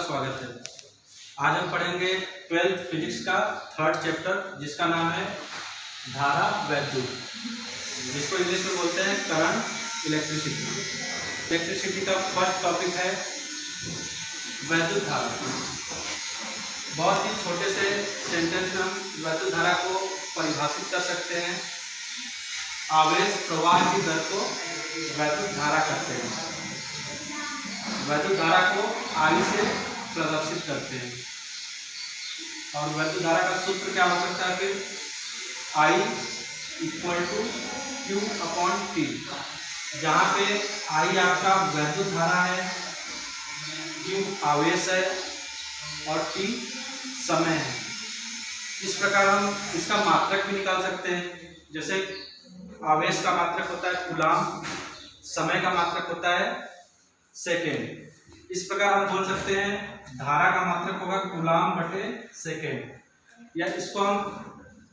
स्वागत है। आज हम पढ़ेंगे 12th फिजिक्स का 3rd चैप्टर, जिसका नाम है धारा वैद्युत, जिसको इंग्लिश में बोलते हैं करंट इलेक्ट्रिसिटी। इलेक्ट्रिसिटी का फर्स्ट टॉपिक है वैद्युत धारा। बहुत ही छोटे से सेंटेंस में हम वैद्युत धारा को परिभाषित कर सकते हैं। आवेश प्रवाह की दर को वैद्युत धारा कहते हैं। वैद्युत धारा को I से प्रदर्शित करते हैं और वैद्युत धारा का सूत्र क्या हो सकता है? फिर I = Q/T, जहाँ पे I आपका वैद्युत धारा है, Q आवेश है और T समय है। इस प्रकार हम इसका मात्रक भी निकाल सकते हैं। जैसे आवेश का मात्रक होता है कूलाम, समय का मात्रक होता है सेकेंड। इस प्रकार हम बोल सकते हैं धारा का मात्रक होगा कूलाम/सेकेंड, या इसको हम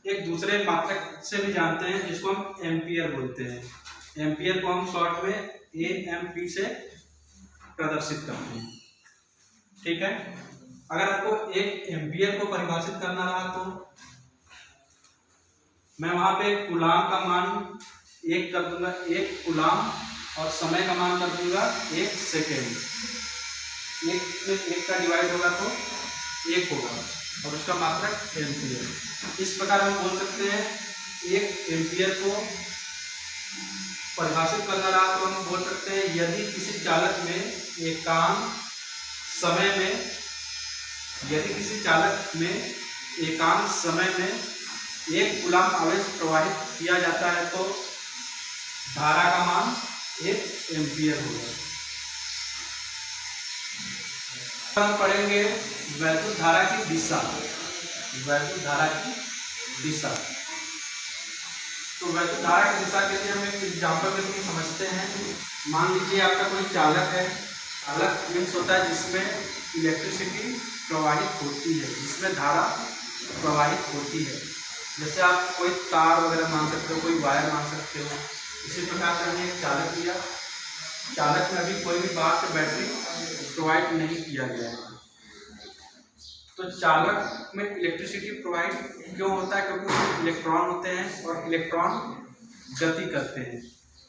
एक दूसरे मात्रक से भी जानते हैं, जिसको हम एम्पियर बोलते हैं। एम्पियर को हम शॉर्ट में AMP से प्रदर्शित करते हैं। ठीक है। अगर आपको एक एम्पियर को परिभाषित करना रहा तो मैं वहां पे कूलाम का मान 1 कर दूंगा, 1 कूलाम, और समय का मान कर दूंगा 1 सेकेंड। 1 में 1 का डिवाइड होगा तो 1 होगा और उसका मात्रक एम्पियर। इस प्रकार हम बोल सकते हैं एक एम्पियर को परिभाषित करना रहा तो हम बोल सकते हैं यदि किसी चालक में एकांक समय में 1 कूलाम आवेश प्रवाहित किया जाता है तो धारा का मान 1 एम्पियर होगा। हम पढ़ेंगे वैद्युत धारा की दिशा। वैद्युत धारा की दिशा, तो वैद्युत धारा की दिशा के लिए हम एक एग्जाम्पल के थ्रू समझते हैं। मान लीजिए आपका कोई चालक है। चालक मीन्स होता है जिसमें इलेक्ट्रिसिटी प्रवाहित होती है, जिसमें धारा प्रवाहित होती है। जैसे आप कोई तार वगैरह मान सकते हो, कोई वायर मान सकते हो। इसी प्रकार से हमने एक चालक लिया। चालक में अभी कोई भी बाहर से बैटरी प्रोवाइड नहीं किया गया है, तो चालक में इलेक्ट्रिसिटी प्रोवाइड क्यों होता है? क्योंकि उसमें इलेक्ट्रॉन होते हैं और इलेक्ट्रॉन गति करते हैं।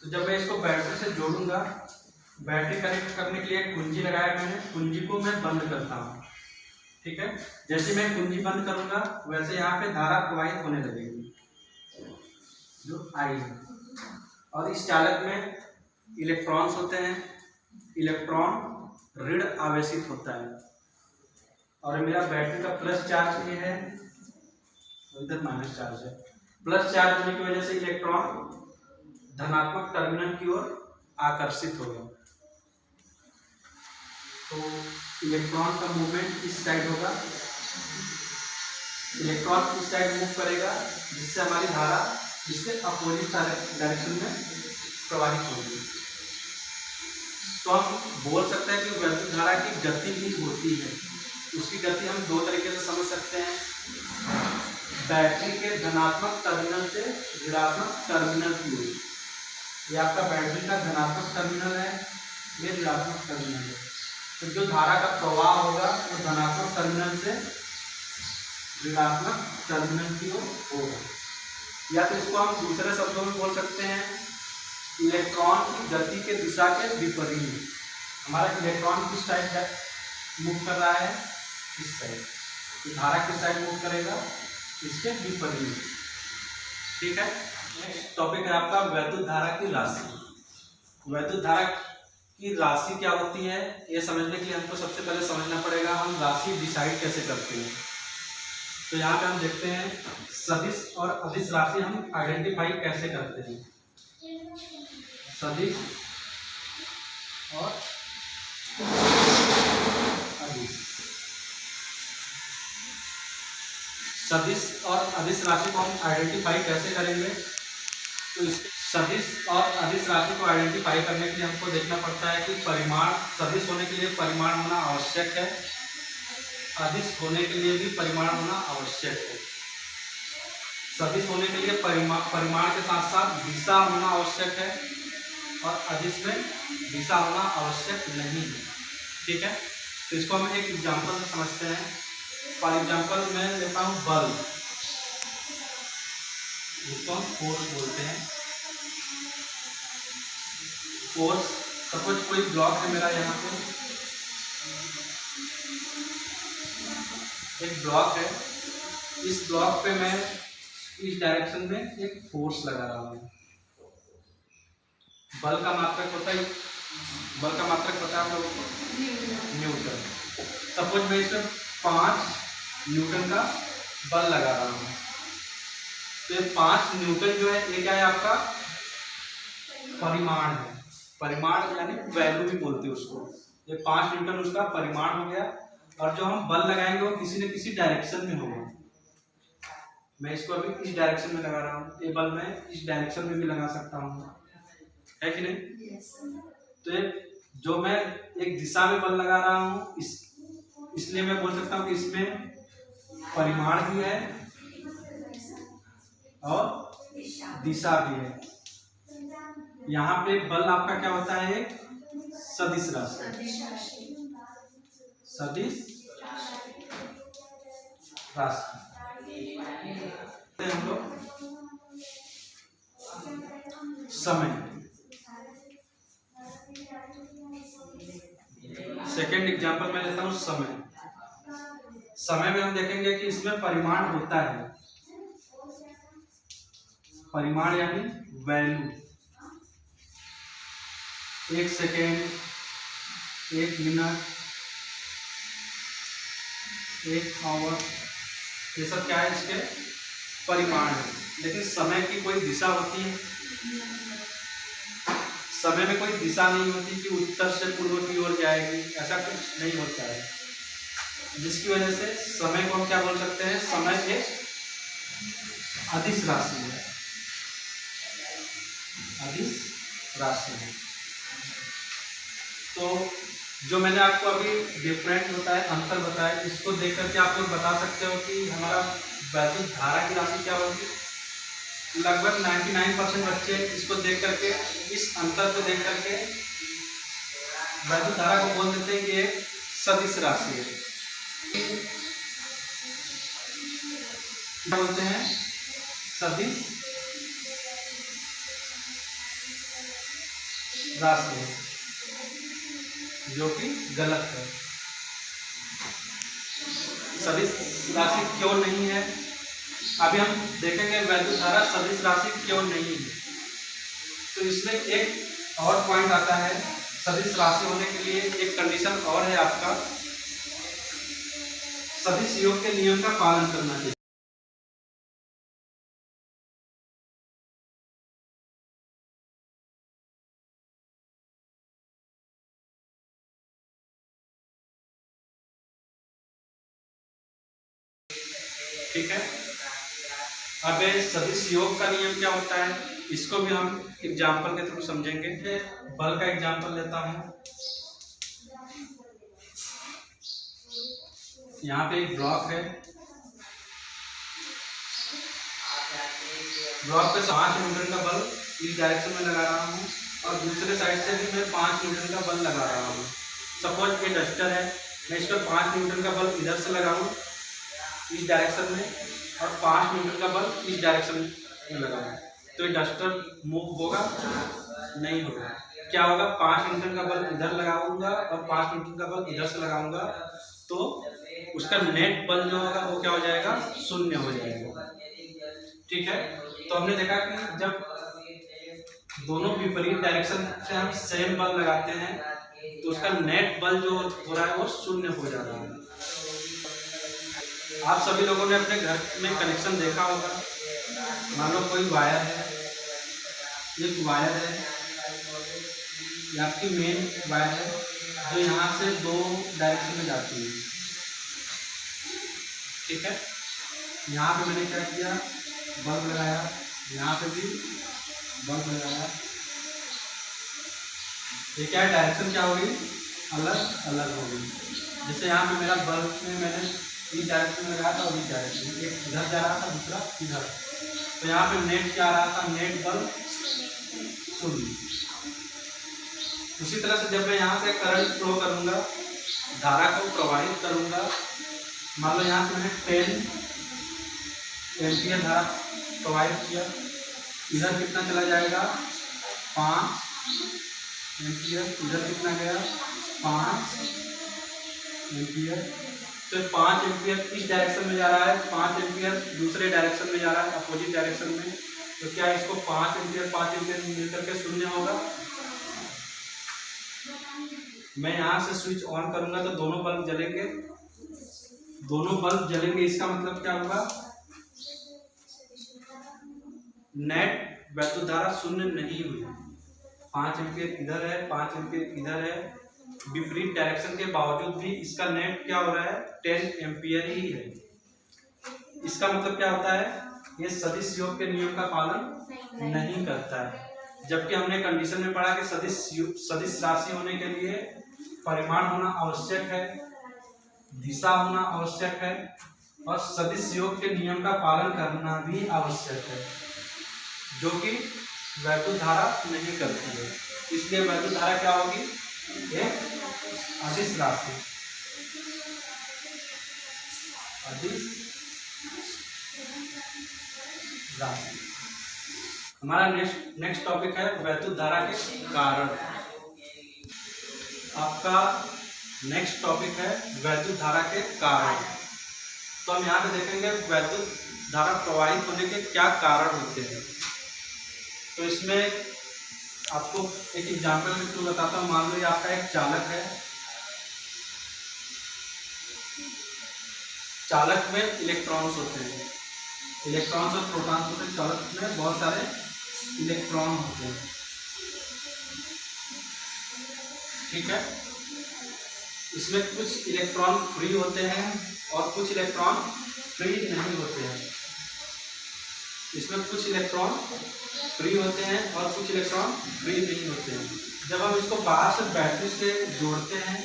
तो जब मैं इसको बैटरी से जोड़ूंगा, बैटरी कनेक्ट करने के लिए एक कुंजी लगाया मैंने, कुंजी को मैं बंद करता हूँ। ठीक है। जैसे मैं कुंजी बंद करूंगा वैसे यहाँ पे धारा प्रवाहित होने लगेगी, जो I है। और इस चालक में इलेक्ट्रॉन्स होते हैं। इलेक्ट्रॉन ऋण आवेशित होता है और मेरा बैटरी का प्लस चार्ज ये है, इधर माइनस चार्ज है। प्लस चार्ज होने की वजह से इलेक्ट्रॉन धनात्मक टर्मिनल की ओर आकर्षित होगा, तो इलेक्ट्रॉन का मूवमेंट इस साइड होगा। इलेक्ट्रॉन इस साइड मूव करेगा, जिससे हमारी धारा इसके अपोजिट डायरेक्शन में प्रवाहित होगी। तो हम बोल सकते हैं कि वैद्युत धारा की गति भी होती है। उसकी गति हम 2 तरीके से समझ सकते हैं। बैटरी के धनात्मक टर्मिनल से ऋणात्मक टर्मिनल की ओर। ये आपका बैटरी का धनात्मक टर्मिनल है, ये ऋणात्मक टर्मिनल है। तो जो धारा का प्रवाह होगा वो धनात्मक टर्मिनल से ऋणात्मक टर्मिनल की ओर होगा। या तो इसको हम दूसरे शब्दों में बोल सकते हैं इलेक्ट्रॉन की गति के दिशा के विपरीत। हमारा इलेक्ट्रॉन किस साइड मूव कर रहा है? इस साइड। तो धारा किस साइड मूव करेगा? इसके विपरीत। ठीक है। नेक्स्ट टॉपिक है आपका वैद्युत धारा की राशि। वैद्युत धारा की राशि क्या होती है, ये समझने के लिए हमको सबसे पहले समझना पड़ेगा हम राशि डिसाइड कैसे करते हैं। तो यहाँ पे हम देखते हैं सदिश और अदिश राशि हम आइडेंटिफाई कैसे करते हैं। सदिश और अदिश। सदिश और अदिश राशि को हम आइडेंटिफाई कैसे करेंगे? तो इस सदिश और अदिश राशि को आइडेंटिफाई करने के लिए हमको देखना पड़ता है कि परिमाण, सदिश होने के लिए परिमाण होना आवश्यक है, अदिश होने के लिए भी परिमाण होना आवश्यक है। सदिश होने के लिए परिमाण के साथ साथ दिशा होना आवश्यक है और अदिश में दिशा होना आवश्यक नहीं है। ठीक है। तो इसको हम एक एग्जांपल से समझते हैं। फॉर एग्जांपल मैं लेता हूँ बल्ब, जिसको हम फोर्स बोलते हैं। फोर्स, सपोज कोई ब्लॉक है मेरा, यहाँ पे एक ब्लॉक है, इस ब्लॉक पे मैं इस डायरेक्शन में एक फोर्स लगा रहा हूँ। बल का मात्रक होता है, बल का मात्रक पता है आप लोगों को, न्यूटन। सपोज मैं इसमें 5 न्यूटन का बल लगा रहा हूँ, तो ये 5 न्यूटन जो है ये क्या है, आपका परिमाण है। परिमाण यानी वैल्यू भी बोलते हैं उसको। ये 5 न्यूटन उसका परिमाण हो गया, और जो हम बल लगाएंगे वो किसी न किसी डायरेक्शन में होगा। मैं इसको अभी इस डायरेक्शन में लगा रहा हूँ, ये बल मैं इस डायरेक्शन में भी लगा सकता हूँ, है कि नहीं? yes. तो जो मैं एक दिशा में बल लगा रहा हूँ, इसलिए मैं बोल सकता हूँ कि इसमें परिमाण भी है और दिशा भी है। यहाँ पे बल आपका क्या होता है, एक सदिश राशि, सदिश राशि। हम लोग समय, सेकेंड एग्जांपल मैं लेता हूँ समय। समय में हम देखेंगे कि इसमें परिमाण होता है, परिमाण यानी वैल्यू। 1 सेकेंड, 1 मिनट, 1 आवर, ये सब क्या है, इसके परिमाण है। लेकिन समय की कोई दिशा होती है? समय में कोई दिशा नहीं होती कि उत्तर से पूर्व की ओर जाएगी, ऐसा कुछ नहीं होता है, जिसकी वजह से समय को हम क्या बोल सकते हैं, समय एक अदिश राशि है, अदिश राशि है। तो जो मैंने आपको अभी डिफरेंट होता है, अंतर बताया, इसको देख करके आप लोग बता सकते हो कि हमारा वैद्युत धारा की राशि क्या होगी। लगभग 99% बच्चे इसको देख करके, इस अंतर को देख करके वैद्युत धारा को बोल देते हैं कि एक सदिश राशि है। क्या बोलते हैं, सदिश राशि है, जो कि गलत है। सदिश राशि क्यों नहीं है, अभी हम देखेंगे वैद्युत धारा सदिश राशि क्यों नहीं है। तो इसमें एक और पॉइंट आता है, सदिश राशि होने के लिए एक कंडीशन और है आपका, सदिश योग के नियम का पालन करना चाहिए। ठीक है, अब सदिश योग का नियम क्या होता है, इसको भी हम एग्जाम्पल के थ्रू समझेंगे। बल का एग्जाम्पल लेता हूँ। यहाँ पे एक ब्लॉक है, ब्लॉक पे 5 न्यूटन का बल इस डायरेक्शन में लगा रहा हूँ, और दूसरे साइड से भी मैं 5 न्यूटन का बल लगा रहा हूँ। सपोज ये डस्टर है, मैं इस पर 5 न्यूटन का बल इधर से लगाऊँ इस डायरेक्शन में, और 5 न्यूटन का बल इस डायरेक्शन में लगाऊँ, तो ये डस्टर मूव होगा? नहीं होगा। क्या होगा, 5 न्यूटन का बल इधर लगाऊंगा और 5 न्यूटन का बल इधर से लगाऊंगा, तो उसका नेट बल जो होगा वो क्या हो जाएगा, 0 हो जाएगा। ठीक है, तो हमने देखा कि जब दोनों विपरीत डायरेक्शन से हम सेम बल लगाते हैं, तो उसका नेट बल जो हो रहा है वो 0 हो जाता है। आप सभी लोगों ने अपने घर में कनेक्शन देखा होगा। मान लो कोई वायर है, एक वायर है, ये आपकी मेन वायर है, जो यहाँ से 2 डायरेक्शन में जाती है। ठीक है, यहाँ पे मैंने क्या किया, बल्ब लगाया, यहाँ पे भी बल्ब लगाया। ये क्या डायरेक्शन क्या होगी, अलग अलग होगी। जैसे यहाँ पे मेरा बल्ब में मैंने इस डायरेक्शन में लगाया था और इस डायरेक्शन में, एक इधर जा रहा था दूसरा इधर, तो यहाँ पे नेट क्या आ रहा था, नेट बल 0। उसी तरह से जब मैं यहाँ से करंट फ्लो करूँगा धारा को प्रवाहित करूंगा, मान लो यहाँ से मैंने 10 एम्पियर धारा प्रवाहित किया, इधर कितना चला जाएगा 5 एम्पियर, इधर कितना गया 5 एम्पियर। तो 5 एम्पियर इस डायरेक्शन में जा रहा है, 5 एम्पियर दूसरे डायरेक्शन में जा रहा है, अपोजिट डायरेक्शन में। तो क्या इसको 5 एम्पियर मिलकर के शून्य होगा। मैं यहाँ से स्विच ऑन करूंगा तो दोनों बल्ब जलेंगे, दोनों बल्ब जलेंगे। इसका मतलब क्या होगा, नेट वैद्युत धारा शून्य नहीं हुई। 5 एम्पियर इधर है, 5 एम्पियर इधर है, विपरीत डायरेक्शन के बावजूद भी इसका नेट क्या हो रहा है 10 एम्पियर ही है। इसका मतलब क्या होता है, ये सदिश योग के नियम का पालन नहीं करता है। जबकि हमने कंडीशन में पढ़ा कि सदिश राशि होने के लिए परिमाण होना आवश्यक है, दिशा होना आवश्यक है और सदिश योग के नियम का पालन करना भी आवश्यक है, जो कि वैद्युत धारा नहीं करती है। इसलिए वैद्युत धारा क्या होगी, एक अदिश राशि, अदिश राशि। हमारा नेक्स्ट टॉपिक है वैद्युत धारा के कारण। आपका नेक्स्ट टॉपिक है वैद्युत धारा के कारण। तो हम यहाँ पे देखेंगे वैद्युत धारा प्रवाहित होने के क्या कारण होते हैं। तो इसमें आपको एक एग्जाम्पल के थ्रू बताता हूँ। मान लो ये आपका एक चालक है, चालक में इलेक्ट्रॉन्स होते हैं, इलेक्ट्रॉन्स और प्रोटॉन्स होते हैं। चालक में बहुत सारे इलेक्ट्रॉन होते हैं, ठीक है। इसमें कुछ इलेक्ट्रॉन फ्री होते हैं और कुछ इलेक्ट्रॉन फ्री नहीं होते हैं। इसमें कुछ इलेक्ट्रॉन फ्री होते हैं और कुछ इलेक्ट्रॉन फ्री नहीं होते हैं। जब हम इसको बाहर से बैटरी से जोड़ते हैं,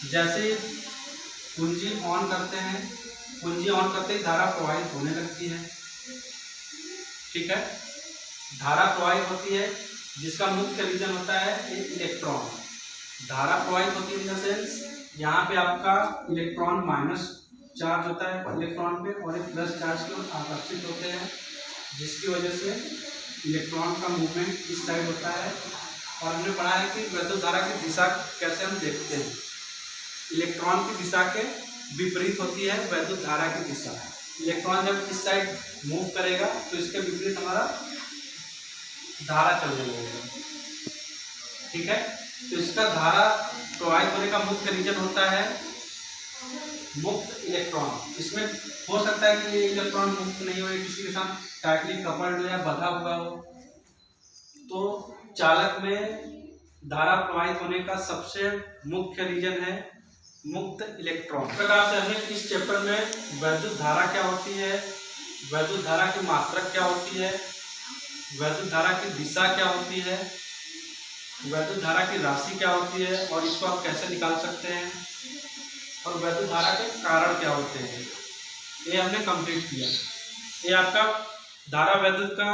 जैसे कुंजी ऑन करते हैं, कुंजी ऑन करते ही धारा प्रवाहित होने लगती है, ठीक है। धारा प्रवाहित होती है जिसका मुख्य रीजन होता है इलेक्ट्रॉन। धारा प्रवाहित होती है इन द सेंस यहाँ पे आपका इलेक्ट्रॉन माइनस चार्ज होता है इलेक्ट्रॉन पे और एक प्लस चार्ज की ओर आकर्षित होते हैं, जिसकी वजह से इलेक्ट्रॉन का मूवमेंट इस साइड होता है। और हमने पढ़ा है कि वैद्युत धारा की दिशा कैसे हम देखते हैं। इलेक्ट्रॉन की दिशा के विपरीत होती है वैद्युत धारा की दिशा। इलेक्ट्रॉन जब इस साइड मूव करेगा तो इसके विपरीत हमारा धारा चलने लगेगा, ठीक है। तो इसका धारा प्रवाहित होने का मुख्य रीजन होता है मुक्त इलेक्ट्रॉन। इसमें हो सकता है कि ये इलेक्ट्रॉन मुक्त नहीं हो, किसी के साथ टाइटली कपल्ड हो या बंधा हुआ हो। तो चालक में धारा प्रवाहित होने का सबसे मुख्य रीजन है मुक्त इलेक्ट्रॉन। इस प्रकार से हमें इस चैप्टर में वैद्युत धारा क्या होती है, वैद्युत धारा की मात्रक क्या होती है, वैद्युत धारा की दिशा क्या होती है, वैद्युत धारा की राशि क्या होती है और इसको आप कैसे निकाल सकते हैं, और वैद्युत धारा के कारण क्या होते हैं, ये हमने कंप्लीट किया। ये आपका धारा वैद्युत का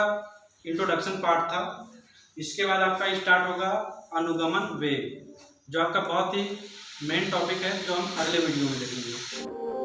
इंट्रोडक्शन पार्ट था। इसके बाद आपका स्टार्ट होगा अनुगमन वेग, जो आपका बहुत ही मेन टॉपिक है, जो हम अगले वीडियो में देखेंगे।